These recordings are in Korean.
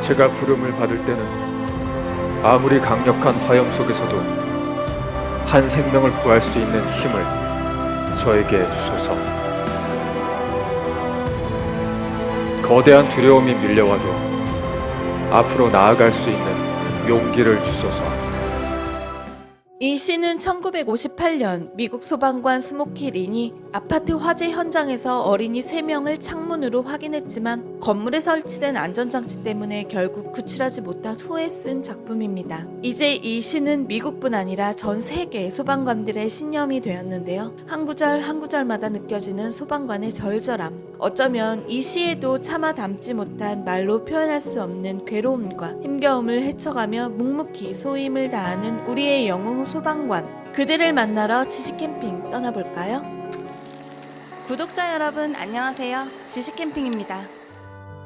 제가 부름을 받을 때는 아무리 강력한 화염 속에서도 한 생명을 구할 수 있는 힘을 저에게 주소서. 거대한 두려움이 밀려와도 앞으로 나아갈 수 있는 용기를 주소서. 이 시는 1958년 미국 소방관 스모키 린이 아파트 화재 현장에서 어린이 3명을 창문으로 확인했지만 건물에 설치된 안전장치 때문에 결국 구출하지 못한 후에 쓴 작품입니다. 이제 이 시는 미국뿐 아니라 전 세계 소방관들의 신념이 되었는데요. 한 구절 한 구절마다 느껴지는 소방관의 절절함. 어쩌면 이 시에도 차마 담지 못한 말로 표현할 수 없는 괴로움과 힘겨움을 헤쳐가며 묵묵히 소임을 다하는 우리의 영웅 소방관. 그들을 만나러 지식캠핑 떠나볼까요? 구독자 여러분 안녕하세요. 지식캠핑입니다.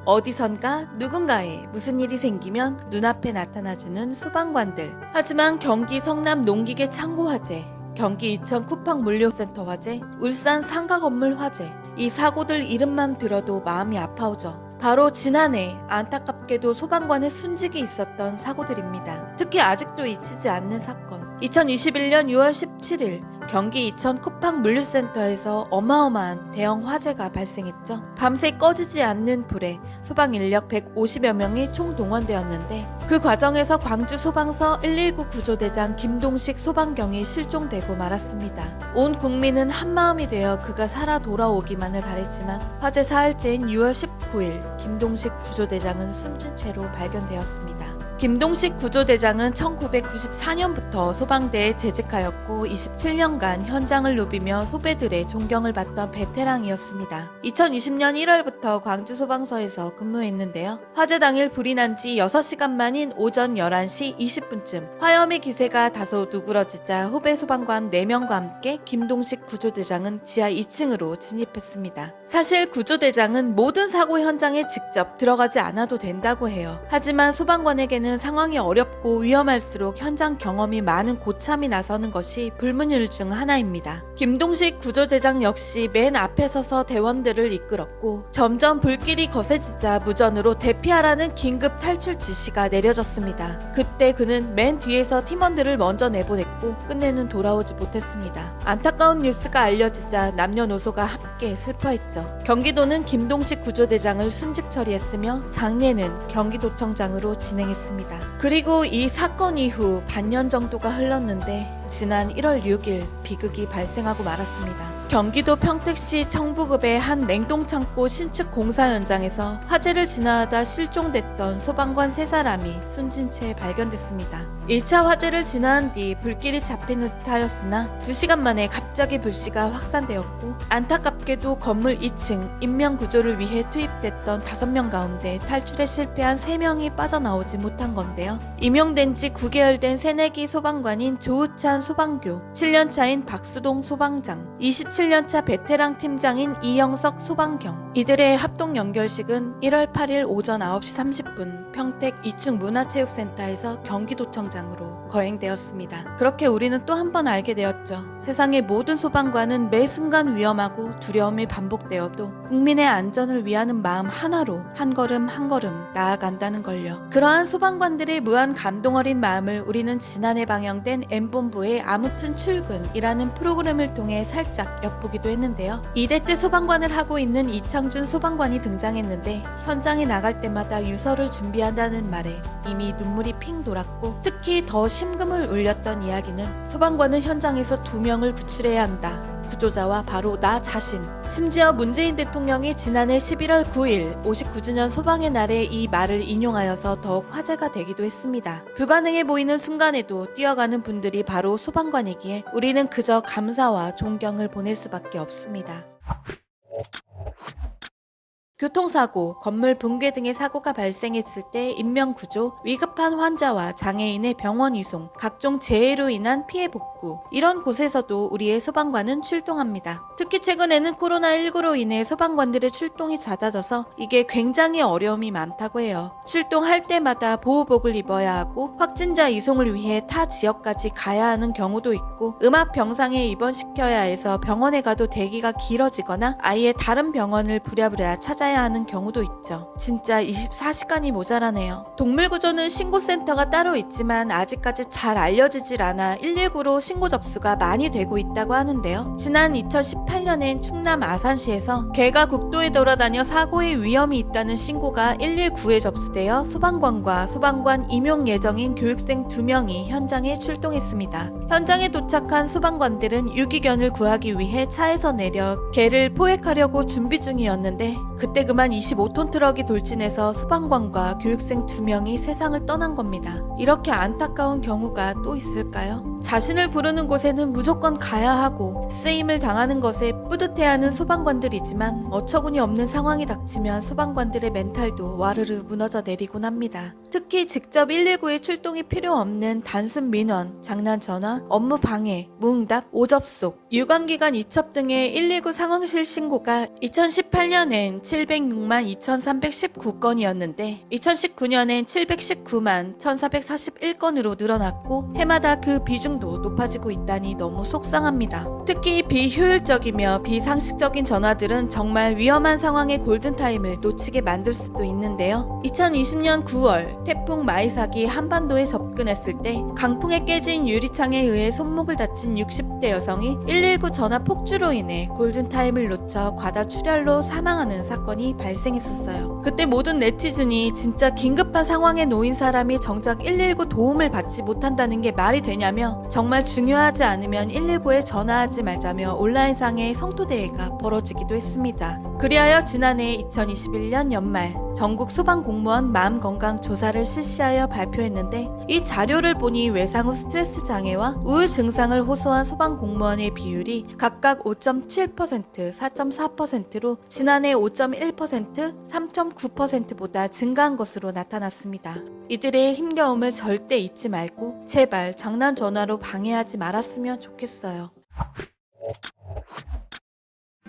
어디선가 누군가에 무슨 일이 생기면 눈앞에 나타나주는 소방관들. 하지만 경기 성남 농기계 창고 화재, 경기 이천 쿠팡 물류센터 화재, 울산 상가 건물 화재, 이 사고들 이름만 들어도 마음이 아파오죠. 바로 지난해 안타깝게도 소방관의 순직이 있었던 사고들입니다. 특히 아직도 잊히지 않는 사건. 2021년 6월 17일 경기 이천 쿠팡 물류센터에서 어마어마한 대형 화재가 발생했죠. 밤새 꺼지지 않는 불에 소방 인력 150여 명이 총동원되었는데 그 과정에서 광주 소방서 119 구조대장 김동식 소방경이 실종되고 말았습니다. 온 국민은 한마음이 되어 그가 살아 돌아오기만을 바랬지만 화재 사흘째인 6월 19일 김동식 구조대장은 숨진 채로 발견되었습니다. 김동식 구조대장은 1994년부터 소방대에 재직하였고 27년간 현장을 누비며 후배들의 존경을 받던 베테랑이었습니다. 2020년 1월부터 광주소방서에서 근무했는데요. 화재 당일 불이 난 지 6시간 만인 오전 11시 20분쯤 화염의 기세가 다소 누그러지자 후배 소방관 4명과 함께 김동식 구조대장은 지하 2층으로 진입했습니다. 사실 구조대장은 모든 사고 현장에 직접 들어가지 않아도 된다고 해요. 하지만 소방관에게는 상황이 어렵고 위험할수록 현장 경험이 많은 고참이 나서는 것이 불문율 중 하나입니다. 김동식 구조대장 역시 맨 앞에 서서 대원들을 이끌었고 점점 불길이 거세지자 무전으로 대피하라는 긴급 탈출 지시가 내려졌습니다. 그때 그는 맨 뒤에서 팀원들을 먼저 내보냈고 끝내는 돌아오지 못했습니다. 안타까운 뉴스가 알려지자 남녀노소가 함께 슬퍼했죠. 경기도는 김동식 구조대장을 순직 처리했으며 장례는 경기도청장으로 진행했습니다. 그리고 이 사건 이후 반년 정도가 흘렀는데 지난 1월 6일 비극이 발생하고 말았습니다. 경기도 평택시 청부급의 한 냉동창고 신축 공사 현장에서 화재를 진화하다 실종됐던 소방관 3사람이 숨진 채 발견됐습니다. 1차 화재를 진화한 뒤 불길이 잡히는 듯 하였으나 2시간 만에 갑자기 불씨가 확산되었고 안타깝게도 건물 2층 인명구조를 위해 투입됐던 5명 가운데 탈출에 실패한 3명이 빠져나오지 못한 건데요. 임용된 지 9개월 된 새내기 소방관인 조우찬 소방교, 7년차인 박수동 소방장, 27년차 베테랑 팀장인 이영석 소방경. 이들의 합동 연결식은 1월 8일 오전 9시 30분 평택 2충 문화체육센터에서 경기도청장으로 거행되었습니다. 그렇게 우리는 또 한 번 알게 되었죠. 세상의 모든 소방관은 매 순간 위험하고 두려움이 반복되어도 국민의 안전을 위하는 마음 하나로 한 걸음 한 걸음 나아간다는 걸요. 그러한 소방관들의 무한 감동 어린 마음을 우리는 지난해 방영된 M본부의 아무튼 출근이라는 프로그램을 통해 살짝 엿보기도 했는데요. 2대째 소방관을 하고 있는 이창준 소방관이 등장했는데 현장에 나갈 때마다 유서를 준비한다는 말에 이미 눈물이 핑 돌았고 특히 더 심금을 울렸던 이야기는 소방관은 현장에서 2명을 구출해야 한다. 구조자와 바로 나 자신. 심지어 문재인 대통령이 지난해 11월 9일 59주년 소방의 날에 이 말을 인용하여서 더욱 화제가 되기도 했습니다. 불가능해 보이는 순간에도 뛰어가는 분들이 바로 소방관이기에 우리는 그저 감사와 존경을 보낼 수밖에 없습니다. 교통사고, 건물 붕괴 등의 사고가 발생했을 때 인명구조, 위급한 환자와 장애인의 병원 이송, 각종 재해로 인한 피해 복구, 이런 곳에서도 우리의 소방관은 출동합니다. 특히 최근에는 코로나19로 인해 소방관들의 출동이 잦아져서 이게 굉장히 어려움이 많다고 해요. 출동할 때마다 보호복을 입어야 하고 확진자 이송을 위해 타 지역까지 가야 하는 경우도 있고 음압 병상에 입원시켜야 해서 병원에 가도 대기가 길어지거나 아예 다른 병원을 부랴부랴 찾아야 찾아야 하는 경우도 있죠. 진짜 24시간이 모자라네요. 동물구조는 신고센터가 따로 있지만 아직까지 잘 알려지질 않아 119로 신고 접수가 많이 되고 있다고 하는데요. 지난 2018년엔 충남 아산시에서 개가 국도에 돌아다녀 사고의 위험이 있다는 신고가 119에 접수되어 소방관과 소방관 임용 예정인 교육생 2명이 현장에 출동했습니다. 현장에 도착한 소방관들은 유기견을 구하기 위해 차에서 내려 개를 포획하려고 준비 중이었는데 그때 그만 25톤 트럭이 돌진해서 소방관과 교육생 2명이 세상을 떠난 겁니다. 이렇게 안타까운 경우가 또 있을까요? 자신을 부르는 곳에는 무조건 가야 하고 쓰임을 당하는 것에 뿌듯해하는 소방관들이지만 어처구니 없는 상황이 닥치면 소방관들의 멘탈도 와르르 무너져 내리곤 합니다. 특히 직접 119에 출동이 필요 없는 단순 민원, 장난 전화, 업무 방해, 무응답, 오접속, 유관기관 이첩 등의 119 상황실 신고가 2018년엔 706만 2319건이었는데 2019년엔 719만 1441건으로 늘어났고 해마다 그 비중도 높아지고 있다니 너무 속상합니다. 특히 비효율적이며 비상식적인 전화들은 정말 위험한 상황의 골든타임을 놓치게 만들 수도 있는데요. 2020년 9월 태풍 마이삭이 한반도에 접근했을 때 강풍에 깨진 유리창에 의해 손목을 다친 60대 여성이 119 전화 폭주로 인해 골든타임을 놓쳐 과다 출혈로 사망하는 사건이 발생했었어요. 그때 모든 네티즌이 진짜 긴급한 상황에 놓인 사람이 정작 119 도움을 받지 못한다는 게 말이 되냐며 정말 중요하지 않으면 119에 전화하지 말자며 온라인상의 성토대회가 벌어지기도 했습니다. 그리하여 지난해 2021년 연말 전국 소방공무원 마음건강 조사를 실시하여 발표했는데 이 자료를 보니 외상 후 스트레스 장애와 우울 증상을 호소한 소방공무원의 비율이 각각 5.7%, 4.4%로 지난해 5.1%, 3.9%보다 증가한 것으로 나타났습니다. 이들의 힘겨움을 절대 잊지 말고 제발 장난 전화로 방해하지 말았으면 좋겠어요.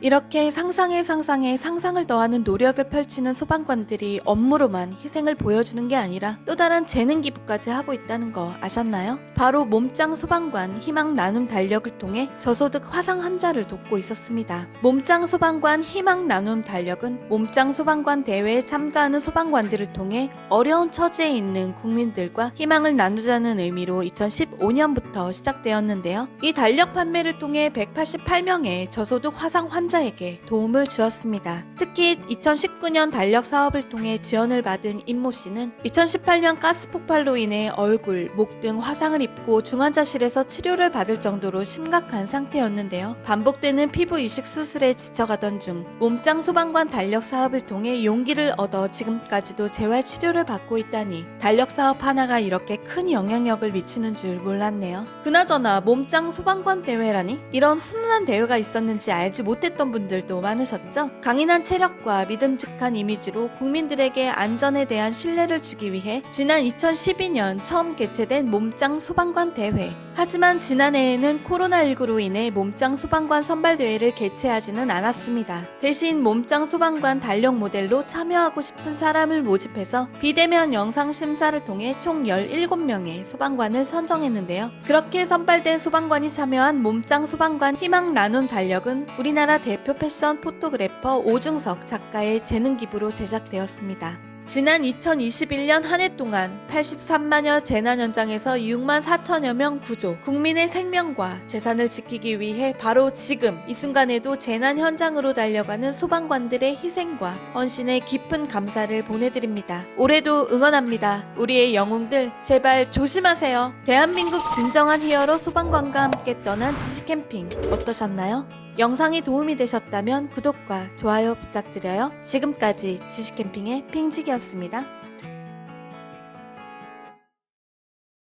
이렇게 상상에 상상을 더하는 노력을 펼치는 소방관들이 업무로만 희생을 보여주는 게 아니라 또 다른 재능 기부까지 하고 있다는 거 아셨나요? 바로 몸짱 소방관 희망 나눔 달력을 통해 저소득 화상 환자를 돕고 있었습니다. 몸짱 소방관 희망 나눔 달력은 몸짱 소방관 대회에 참가하는 소방관들을 통해 어려운 처지에 있는 국민들과 희망을 나누자는 의미로 2015년부터 시작되었는데요. 이 달력 판매를 통해 188명의 저소득 화상 환자에게 도움을 주었습니다. 특히 2019년 달력 사업을 통해 지원을 받은 임모 씨는 2018년 가스 폭발로 인해 얼굴, 목 등 화상을 입고 중환자실에서 치료를 받을 정도로 심각한 상태였는데요. 반복되는 피부 이식 수술에 지쳐가던 중 몸짱 소방관 달력 사업을 통해 용기를 얻어 지금까지도 재활 치료를 받고 있다니 달력 사업 하나가 이렇게 큰 영향력을 미치는 줄 몰랐네요. 그나저나 몸짱 소방관 대회라니 이런 훈훈한 대회가 있었는지 알지 못했던 분들도 많으셨죠? 강인한 체력과 믿음직한 이미지로 국민들에게 안전에 대한 신뢰를 주기 위해 지난 2012년 처음 개최된 몸짱 소방관 대회. 하지만 지난해에는 코로나19로 인해 몸짱 소방관 선발대회를 개최하지는 않았습니다. 대신 몸짱 소방관 달력 모델로 참여하고 싶은 사람을 모집해서 비대면 영상 심사를 통해 총 17명의 소방관을 선정했는데요. 그렇게 선발된 소방관이 참여한 몸짱 소방관 희망 나눔 달력은 우리나라 대표 패션 포토그래퍼 오중석 작가의 재능 기부로 제작되었습니다. 지난 2021년 한 해 동안 83만여 재난 현장에서 6만 4천여 명 구조, 국민의 생명과 재산을 지키기 위해 바로 지금 이 순간에도 재난 현장으로 달려가는 소방관들의 희생과 헌신에 깊은 감사를 보내드립니다. 올해도 응원합니다. 우리의 영웅들 제발 조심하세요. 대한민국 진정한 히어로 소방관과 함께 떠난 지식캠핑 어떠셨나요? 영상이 도움이 되셨다면 구독과 좋아요 부탁드려요. 지금까지 지식캠핑의 핑직이었습니다.